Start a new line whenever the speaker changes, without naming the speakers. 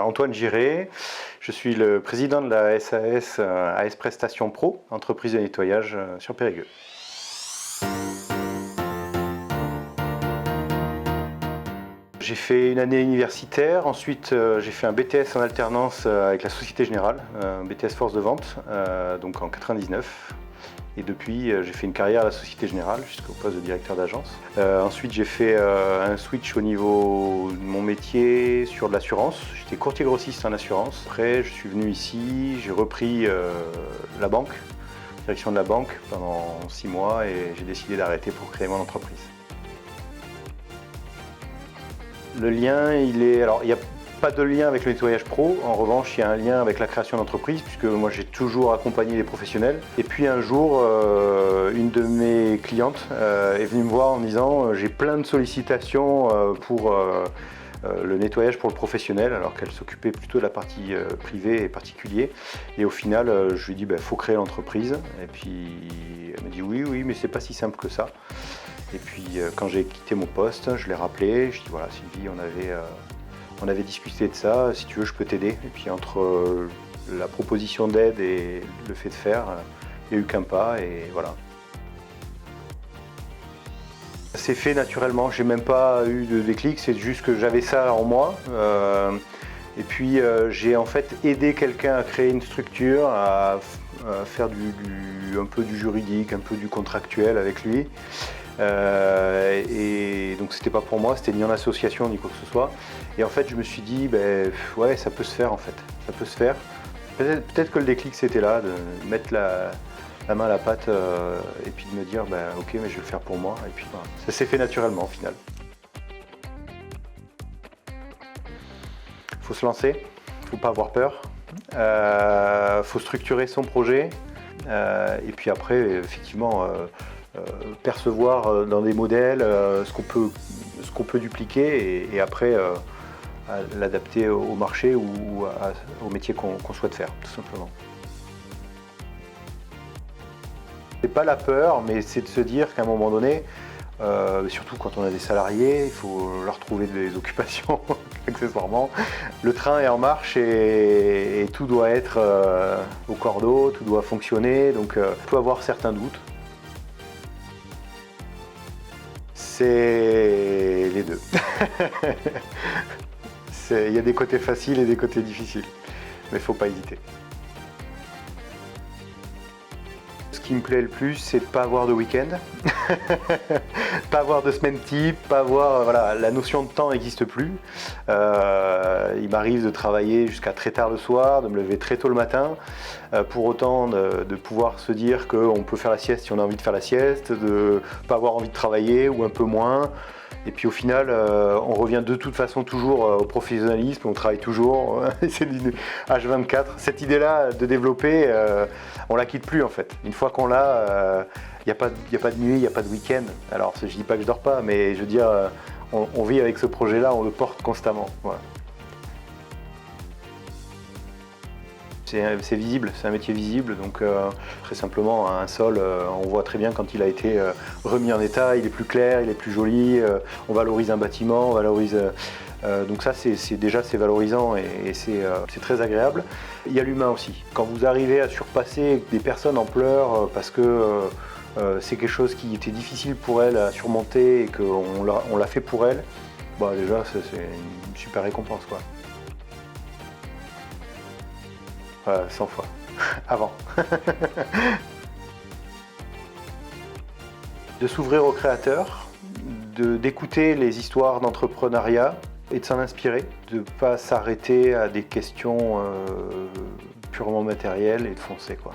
Antoine Giré, je suis le président de la SAS AS Prestations Pro, entreprise de nettoyage sur Périgueux. J'ai fait une année universitaire, ensuite j'ai fait un BTS en alternance avec la Société Générale, un BTS force de vente, donc en 99. Et depuis, j'ai fait une carrière à la Société Générale jusqu'au poste de directeur d'agence. Ensuite, j'ai fait un switch au niveau de mon métier sur de l'assurance. J'étais courtier grossiste en assurance. Après, je suis venu ici, j'ai repris la banque, direction de la banque pendant 6 mois et j'ai décidé d'arrêter pour créer mon entreprise. Le lien, il n'y a pas de lien avec le nettoyage pro. En revanche, il y a un lien avec la création d'entreprise, puisque moi j'ai toujours accompagné les professionnels. Et puis un jour, une de mes clientes est venue me voir en disant j'ai plein de sollicitations pour le nettoyage pour le professionnel, alors qu'elle s'occupait plutôt de la partie privée et particulier. Et au final, je lui ai dit faut créer l'entreprise. Et puis elle m'a dit oui, mais c'est pas si simple que ça. Et puis quand j'ai quitté mon poste, je l'ai rappelé, je lui ai dit voilà Sylvie, on avait discuté de ça, si tu veux je peux t'aider. Et puis entre la proposition d'aide et le fait de faire, il n'y a eu qu'un pas et voilà. C'est fait naturellement, j'ai même pas eu de déclic, c'est juste que j'avais ça en moi. Et puis j'ai en fait aidé quelqu'un à créer une structure, à faire un peu du juridique, un peu du contractuel avec lui. Et donc c'était pas pour moi, c'était ni en association ni quoi que ce soit. Et en fait je me suis dit ouais ça peut se faire en fait, ça peut se faire. Peut-être que le déclic c'était là, de mettre la main à la pâte et puis de me dire ok mais je vais le faire pour moi. Et puis ça s'est fait naturellement au final. Faut se lancer, faut pas avoir peur, faut structurer son projet et puis après effectivement percevoir dans des modèles ce qu'on peut dupliquer et après l'adapter au marché ou au métier qu'on souhaite faire, tout simplement. C'est pas la peur, mais c'est de se dire qu'à un moment donné, surtout quand on a des salariés, il faut leur trouver des occupations, accessoirement. Le train est en marche et tout doit être au cordeau, tout doit fonctionner, donc on peut avoir certains doutes. C'est les deux. Il y a des côtés faciles et des côtés difficiles, mais il ne faut pas hésiter. Ce qui me plaît le plus, c'est de ne pas avoir de week-end, pas avoir de semaine type, pas avoir, la notion de temps n'existe plus. Il m'arrive de travailler jusqu'à très tard le soir, de me lever très tôt le matin, pour autant de pouvoir se dire qu'on peut faire la sieste si on a envie de faire la sieste, de ne pas avoir envie de travailler ou un peu moins. Et puis au final, on revient de toute façon toujours au professionnalisme, on travaille toujours, c'est du H24. Cette idée-là de développer, on la quitte plus en fait. Une fois qu'on l'a, il n'y a pas de nuit, il n'y a pas de week-end. Alors je ne dis pas que je dors pas, mais je veux dire, on vit avec ce projet-là, on le porte constamment. Voilà. C'est visible, c'est un métier visible, donc très simplement un sol, on voit très bien quand il a été remis en état, il est plus clair, il est plus joli, on valorise un bâtiment, on valorise, donc ça c'est valorisant et c'est très agréable. Il y a l'humain aussi, quand vous arrivez à surpasser des personnes en pleurs parce que c'est quelque chose qui était difficile pour elles à surmonter et qu'on l'a fait pour elles, déjà c'est une super récompense quoi. 100 fois, avant. De s'ouvrir aux créateurs, d'écouter les histoires d'entrepreneuriat et de s'en inspirer, de ne pas s'arrêter à des questions purement matérielles et de foncer quoi.